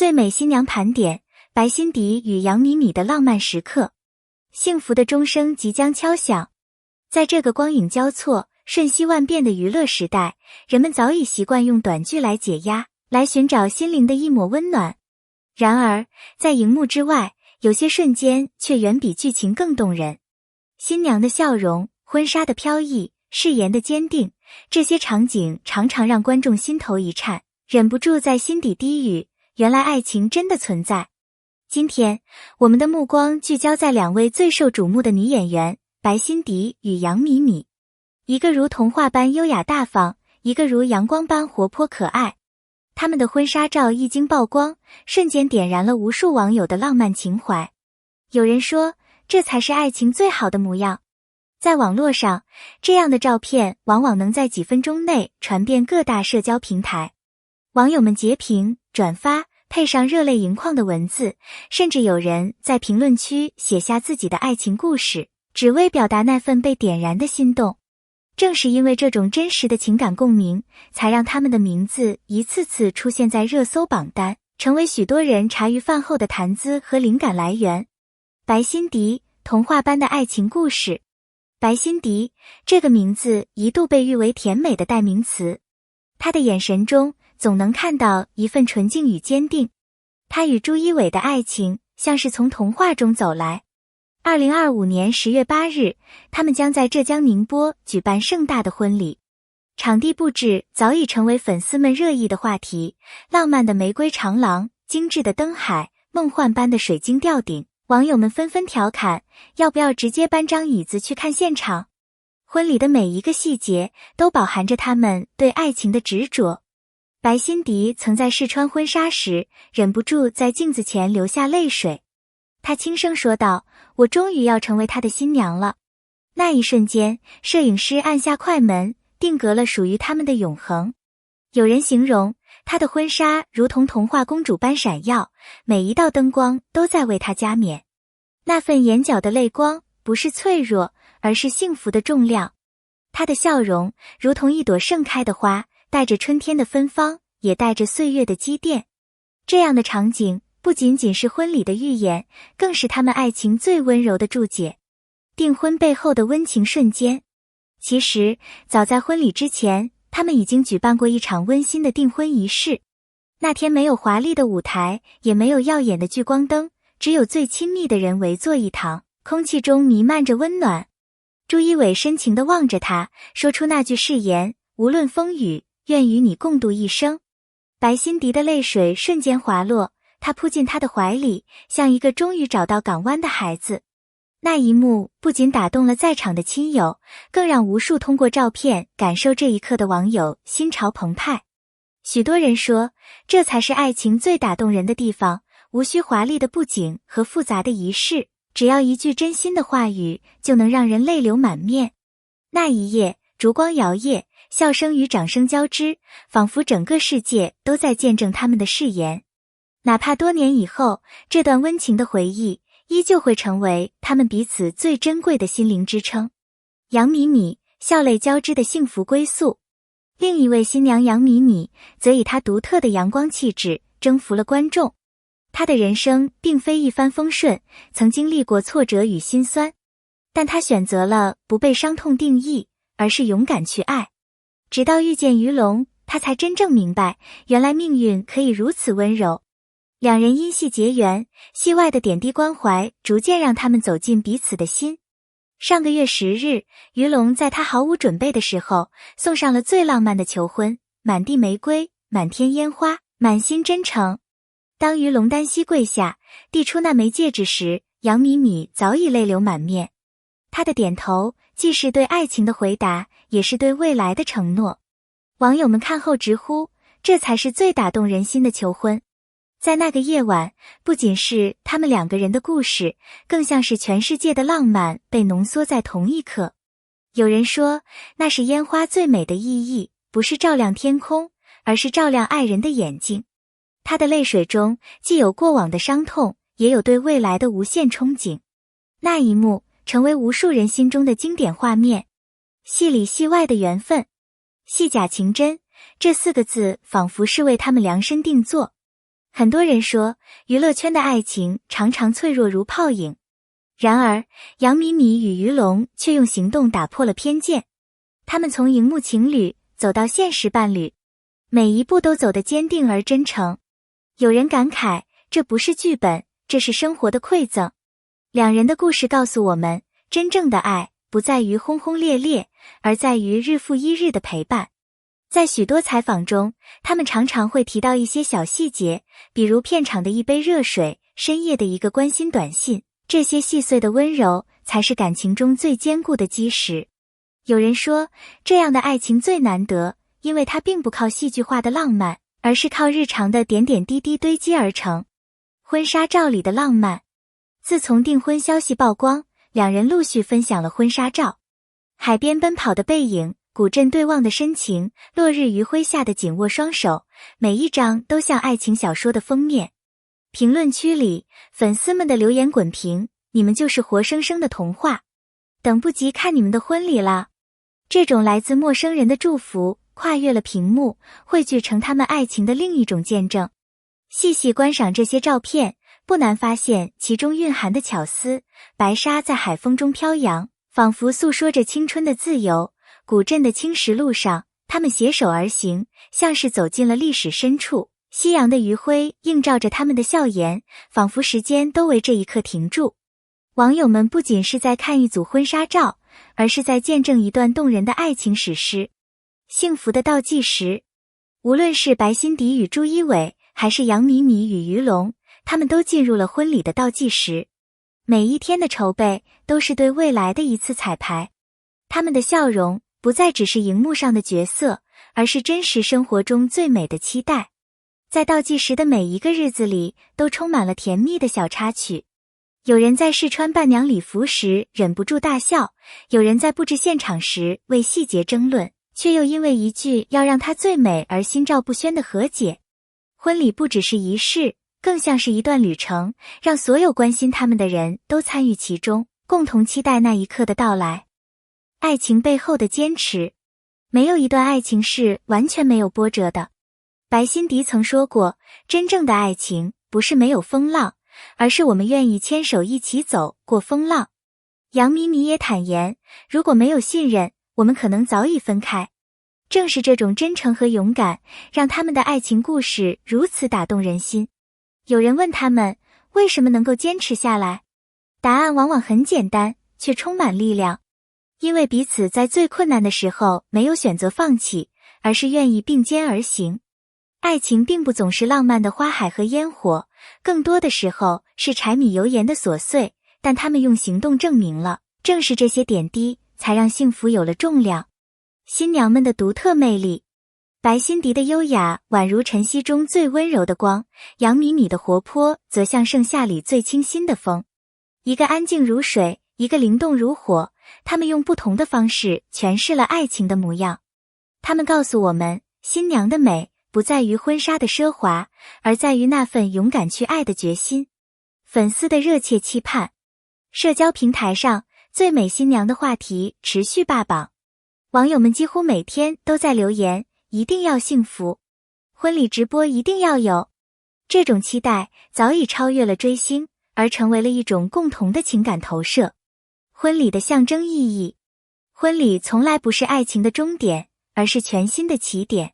最美新娘盘点，白辛迪与杨米米的浪漫时刻。幸福的钟声即将敲响。在这个光影交错、瞬息万变的娱乐时代，人们早已习惯用短剧来解压，来寻找心灵的一抹温暖。然而，在荧幕之外，有些瞬间却远比剧情更动人。新娘的笑容、婚纱的飘逸、誓言的坚定，这些场景常常让观众心头一颤，忍不住在心底低语，原来爱情真的存在。今天，我们的目光聚焦在两位最受瞩目的女演员，白辛迪与杨米米。一个如童话般优雅大方，一个如阳光般活泼可爱。他们的婚纱照一经曝光，瞬间点燃了无数网友的浪漫情怀。有人说，这才是爱情最好的模样。在网络上，这样的照片往往能在几分钟内传遍各大社交平台。网友们截屏、转发，配上热泪盈眶的文字，甚至有人在评论区写下自己的爱情故事，只为表达那份被点燃的心动。正是因为这种真实的情感共鸣，才让他们的名字一次次出现在热搜榜单，成为许多人茶余饭后的谈资和灵感来源。白辛迪，童话般的爱情故事。白辛迪这个名字一度被誉为甜美的代名词，她的眼神中总能看到一份纯净与坚定。她与朱一伟的爱情像是从童话中走来。2025年10月8日，他们将在浙江宁波举办盛大的婚礼。场地布置早已成为粉丝们热议的话题，浪漫的玫瑰长廊，精致的灯海，梦幻般的水晶吊顶，网友们纷纷调侃，要不要直接搬张椅子去看现场？婚礼的每一个细节都饱含着他们对爱情的执着。白辛迪曾在试穿婚纱时，忍不住在镜子前流下泪水。她轻声说道，我终于要成为他的新娘了。那一瞬间，摄影师按下快门，定格了属于他们的永恒。有人形容，她的婚纱如同童话公主般闪耀，每一道灯光都在为她加冕。那份眼角的泪光，不是脆弱，而是幸福的重量。她的笑容，如同一朵盛开的花，带着春天的芬芳，也带着岁月的积淀。这样的场景，不仅仅是婚礼的预演，更是他们爱情最温柔的注解。订婚背后的温情瞬间。其实，早在婚礼之前，他们已经举办过一场温馨的订婚仪式。那天没有华丽的舞台，也没有耀眼的聚光灯，只有最亲密的人围坐一堂，空气中弥漫着温暖。朱一伟深情地望着她，说出那句誓言，无论风雨，愿与你共度一生。白辛迪的泪水瞬间滑落，他扑进他的怀里，像一个终于找到港湾的孩子。那一幕不仅打动了在场的亲友，更让无数通过照片感受这一刻的网友心潮澎湃。许多人说，这才是爱情最打动人的地方，无需华丽的布景和复杂的仪式，只要一句真心的话语，就能让人泪流满面。那一夜，烛光摇曳，笑声与掌声交织，仿佛整个世界都在见证他们的誓言。哪怕多年以后，这段温情的回忆依旧会成为他们彼此最珍贵的心灵支撑。杨米米，笑泪交织的幸福归宿。另一位新娘杨米米，则以她独特的阳光气质征服了观众。她的人生并非一帆风顺，曾经历过挫折与心酸，但她选择了不被伤痛定义，而是勇敢去爱。直到遇见于龙，她才真正明白，原来命运可以如此温柔。两人因戏结缘，戏外的点滴关怀逐渐让他们走进彼此的心。上个月10日，于龙在他毫无准备的时候，送上了最浪漫的求婚，满地玫瑰，满天烟花，满心真诚。当于龙单膝跪下，递出那枚戒指时，杨米米早已泪流满面。她的点头，既是对爱情的回答，也是对未来的承诺。网友们看后直呼，这才是最打动人心的求婚。在那个夜晚，不仅是他们两个人的故事，更像是全世界的浪漫被浓缩在同一刻。有人说，那是烟花最美的意义，不是照亮天空，而是照亮爱人的眼睛。他的泪水中既有过往的伤痛，也有对未来的无限憧憬。那一幕成为无数人心中的经典画面。戏里戏外的缘分，戏假情真，这4个字仿佛是为他们量身定做。很多人说，娱乐圈的爱情常常脆弱如泡影。然而，杨米米与于龙却用行动打破了偏见。他们从荧幕情侣走到现实伴侣，每一步都走得坚定而真诚。有人感慨，这不是剧本，这是生活的馈赠。两人的故事告诉我们，真正的爱不在于轰轰烈烈，而在于日复一日的陪伴。在许多采访中，他们常常会提到一些小细节，比如片场的一杯热水，深夜的一个关心短信，这些细碎的温柔才是感情中最坚固的基石。有人说，这样的爱情最难得，因为它并不靠戏剧化的浪漫，而是靠日常的点点滴滴堆积而成。婚纱照里的浪漫。自从订婚消息曝光，两人陆续分享了婚纱照。海边奔跑的背影，古镇对望的深情，落日余晖下的紧握双手，每一张都像爱情小说的封面。评论区里，粉丝们的留言滚屏，你们就是活生生的童话，等不及看你们的婚礼啦。这种来自陌生人的祝福，跨越了屏幕，汇聚成他们爱情的另一种见证。细细观赏这些照片，不难发现其中蕴含的巧思。白纱在海风中飘扬，仿佛诉说着青春的自由。古镇的青石路上，他们携手而行，像是走进了历史深处。夕阳的余晖映照着他们的笑颜，仿佛时间都为这一刻停住。网友们不仅是在看一组婚纱照，而是在见证一段动人的爱情史诗。幸福的倒计时。无论是白辛迪与朱一伟，还是杨米米与于龙，他们都进入了婚礼的倒计时。每一天的筹备都是对未来的一次彩排。他们的笑容不再只是荧幕上的角色，而是真实生活中最美的期待。在倒计时的每一个日子里，都充满了甜蜜的小插曲。有人在试穿伴娘礼服时忍不住大笑，有人在布置现场时为细节争论，却又因为一句要让她最美而心照不宣的和解。婚礼不只是仪式，更像是一段旅程，让所有关心他们的人都参与其中，共同期待那一刻的到来。爱情背后的坚持。没有一段爱情是完全没有波折的。白辛迪曾说过，真正的爱情不是没有风浪，而是我们愿意牵手一起走过风浪。杨米米也坦言，如果没有信任，我们可能早已分开。正是这种真诚和勇敢，让他们的爱情故事如此打动人心。有人问他们，为什么能够坚持下来？答案往往很简单，却充满力量。因为彼此在最困难的时候没有选择放弃，而是愿意并肩而行。爱情并不总是浪漫的花海和烟火，更多的时候是柴米油盐的琐碎，但他们用行动证明了，正是这些点滴才让幸福有了重量。新娘们的独特魅力。白辛迪的优雅宛如晨曦中最温柔的光，杨米米的活泼则像盛夏里最清新的风。一个安静如水，一个灵动如火，他们用不同的方式诠释了爱情的模样。他们告诉我们，新娘的美不在于婚纱的奢华，而在于那份勇敢去爱的决心。粉丝的热切期盼。社交平台上，最美新娘的话题持续霸榜。网友们几乎每天都在留言，一定要幸福，婚礼直播一定要有。这种期待早已超越了追星，而成为了一种共同的情感投射。婚礼的象征意义。婚礼从来不是爱情的终点，而是全新的起点。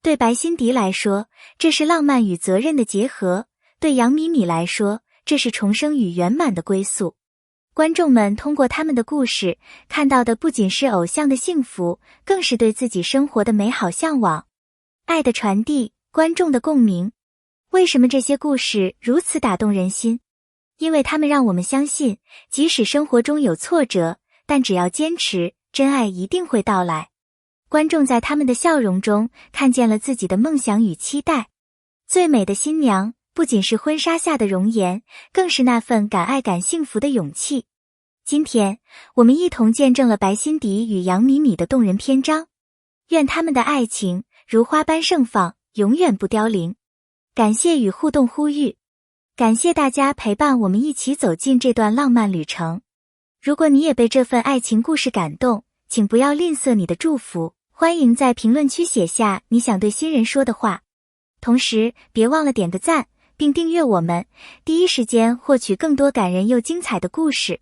对白辛迪来说，这是浪漫与责任的结合；对杨米米来说，这是重生与圆满的归宿。观众们通过他们的故事，看到的不仅是偶像的幸福，更是对自己生活的美好向往。爱的传递，观众的共鸣。为什么这些故事如此打动人心？因为他们让我们相信，即使生活中有挫折，但只要坚持，真爱一定会到来。观众在他们的笑容中看见了自己的梦想与期待。最美的新娘不仅是婚纱下的容颜，更是那份敢爱敢幸福的勇气。今天，我们一同见证了白辛迪与杨米米的动人篇章。愿他们的爱情如花般盛放，永远不凋零。感谢与互动呼吁。感谢大家陪伴我们一起走进这段浪漫旅程。如果你也被这份爱情故事感动，请不要吝啬你的祝福，欢迎在评论区写下你想对新人说的话。同时别忘了点个赞，并订阅我们，第一时间获取更多感人又精彩的故事。